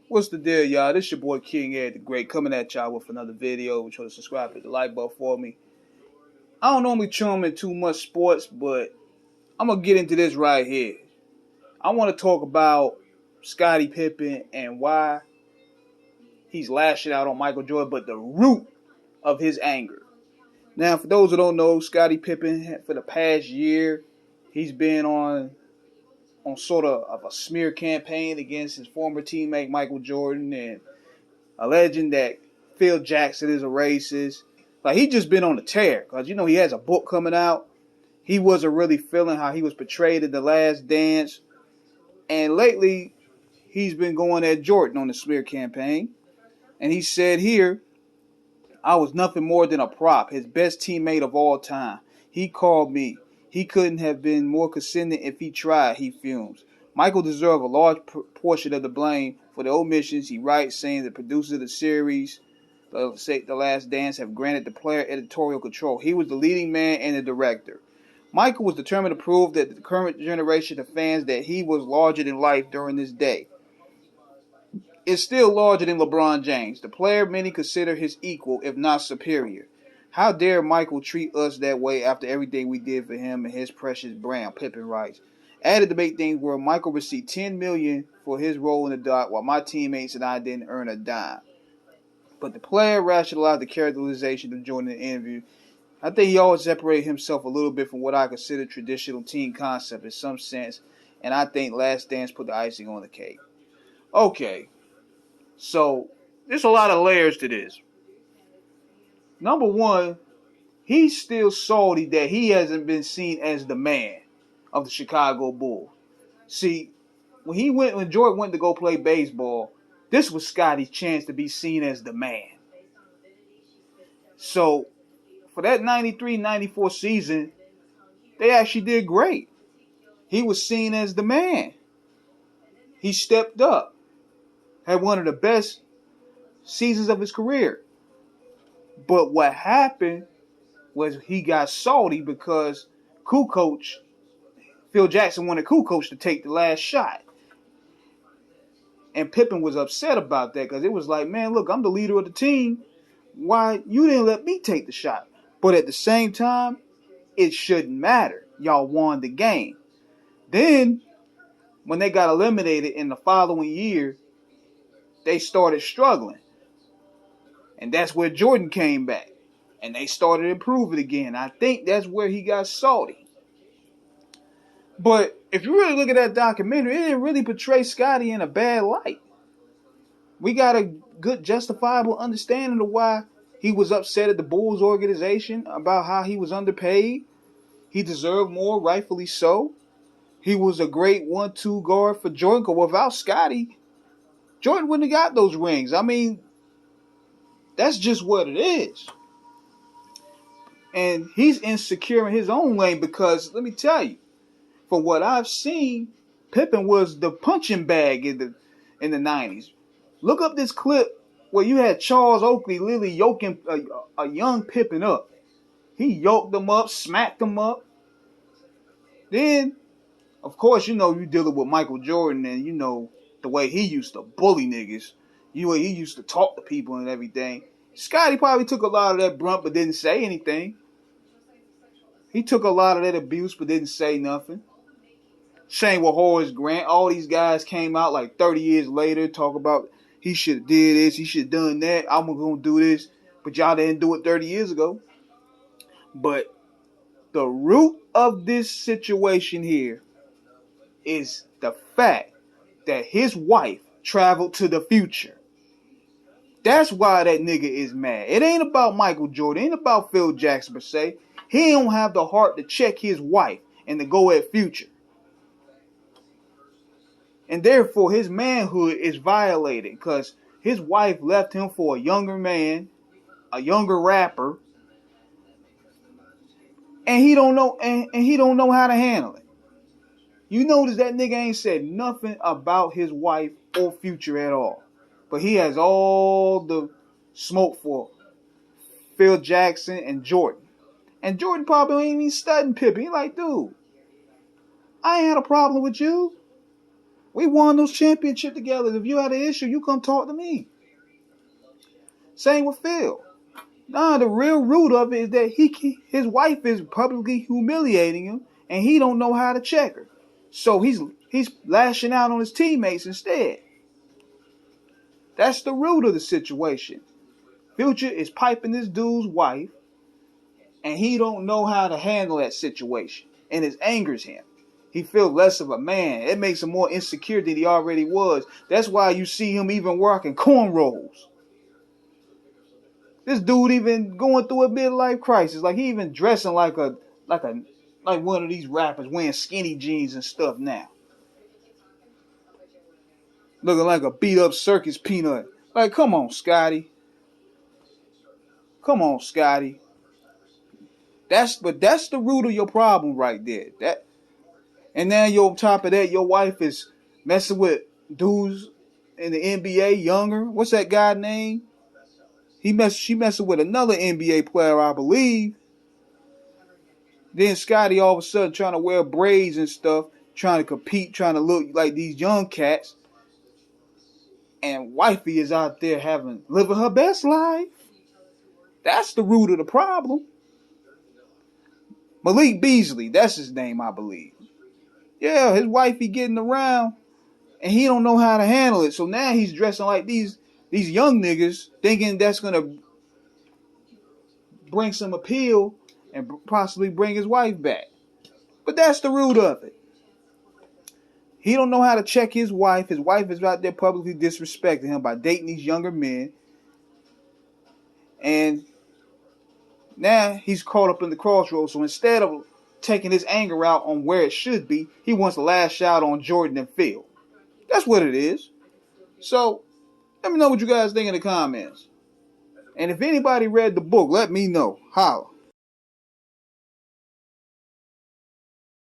What's the deal, y'all? This your boy King Ed the Great coming at y'all with another video. Be sure to subscribe, hit the like button for me. I don't normally chum in too much sports, but I'm gonna get into this right here. I want to talk about Scottie Pippen and why he's lashing out on Michael Jordan, but the root of his anger. Now, for those who don't know, Scottie Pippen for the past year, he's been on sort of a smear campaign against his former teammate Michael Jordan and alleging that Phil Jackson is a racist. Like, he just been on a tear because, he has a book coming out. He wasn't really feeling how he was portrayed in The Last Dance. And lately, he's been going at Jordan on the smear campaign. And he said here, I was nothing more than a prop, his best teammate of all time. He called me. He couldn't have been more condescending if he tried, he fumes. Michael deserved a large portion of the blame for the omissions. He writes, saying the producers of the series, The Last Dance, have granted the player editorial control. He was the leading man and the director. Michael was determined to prove that the current generation of fans that he was larger than life during this day. Is still larger than LeBron James, the player many consider his equal, if not superior. How dare Michael treat us that way after everything we did for him and his precious brand, Pippen writes. Added to make things worse, Michael received $10 million for his role in the doc, while my teammates and I didn't earn a dime. But the player rationalized the characterization of Jordan in the interview. I think he always separated himself a little bit from what I consider traditional team concept in some sense, and I think Last Dance put the icing on the cake. Okay. So, there's a lot of layers to this. Number one, he's still salty that he hasn't been seen as the man of the Chicago Bulls. See, when Jordan went to go play baseball, this was Scottie's chance to be seen as the man. So, for that 93-94 season, they actually did great. He was seen as the man. He stepped up. Had one of the best seasons of his career. But what happened was he got salty because Phil Jackson wanted Kukoc to take the last shot. And Pippen was upset about that because it was like, man, look, I'm the leader of the team. Why you didn't let me take the shot? But at the same time, it shouldn't matter. Y'all won the game. Then, when they got eliminated in the following year, they started struggling. And that's where Jordan came back. And they started improving again. I think that's where he got salty. But if you really look at that documentary, it didn't really portray Scottie in a bad light. We got a good justifiable understanding of why he was upset at the Bulls organization about how he was underpaid. He deserved more, rightfully so. He was a great 1-2 guard for Jordan. Because without Scottie, Jordan wouldn't have got those rings. I mean, that's just what it is. And he's insecure in his own lane because, let me tell you, from what I've seen, Pippen was the punching bag in the 90s. Look up this clip where you had Charles Oakley literally yoking a young Pippen up. He yoked him up, smacked him up. Then, of course, you're dealing with Michael Jordan and, the way he used to bully niggas. He used to talk to people and everything. Scottie probably took a lot of that brunt but didn't say anything. He took a lot of that abuse but didn't say nothing. Same with Horace Grant. All these guys came out like 30 years later, talk about he should have did this, he should have done that, I'm going to do this. But y'all didn't do it 30 years ago. But the root of this situation here is the fact that his wife traveled to the future. That's why that nigga is mad. It ain't about Michael Jordan. It ain't about Phil Jackson per se. He don't have the heart to check his wife and to go at future. And therefore, his manhood is violated because his wife left him for a younger man, a younger rapper, and he don't know and he don't know how to handle it. You notice that nigga ain't said nothing about his wife or future at all. But he has all the smoke for Phil Jackson and Jordan. And Jordan probably ain't even studying Pippen. He like, dude, I ain't had a problem with you. We won those championships together. If you had an issue, you come talk to me. Same with Phil. Nah, the real root of it is that his wife is publicly humiliating him, and he don't know how to check her. So he's lashing out on his teammates instead. That's the root of the situation. Future is piping this dude's wife, and he don't know how to handle that situation, and it angers him. He feels less of a man. It makes him more insecure than he already was. That's why you see him even rocking cornrows. This dude even going through a midlife crisis. Like he even dressing like one of these rappers wearing skinny jeans and stuff now. Looking like a beat up circus peanut. Like, come on, Scottie. Come on, Scottie. That's the root of your problem right there. And now on top of that, your wife is messing with dudes in the NBA younger. What's that guy name? She messing with another NBA player, I believe. Then Scottie all of a sudden trying to wear braids and stuff, trying to compete, trying to look like these young cats. And wifey is out there living her best life. That's the root of the problem. Malik Beasley, that's his name, I believe. Yeah, his wifey getting around, and he don't know how to handle it. So now he's dressing like these young niggas, thinking that's gonna bring some appeal and possibly bring his wife back. But that's the root of it. He don't know how to check his wife. His wife is out there publicly disrespecting him by dating these younger men. And now he's caught up in the crossroads. So instead of taking his anger out on where it should be, he wants to lash out on Jordan and Phil. That's what it is. So let me know what you guys think in the comments. And if anybody read the book, let me know. Holla.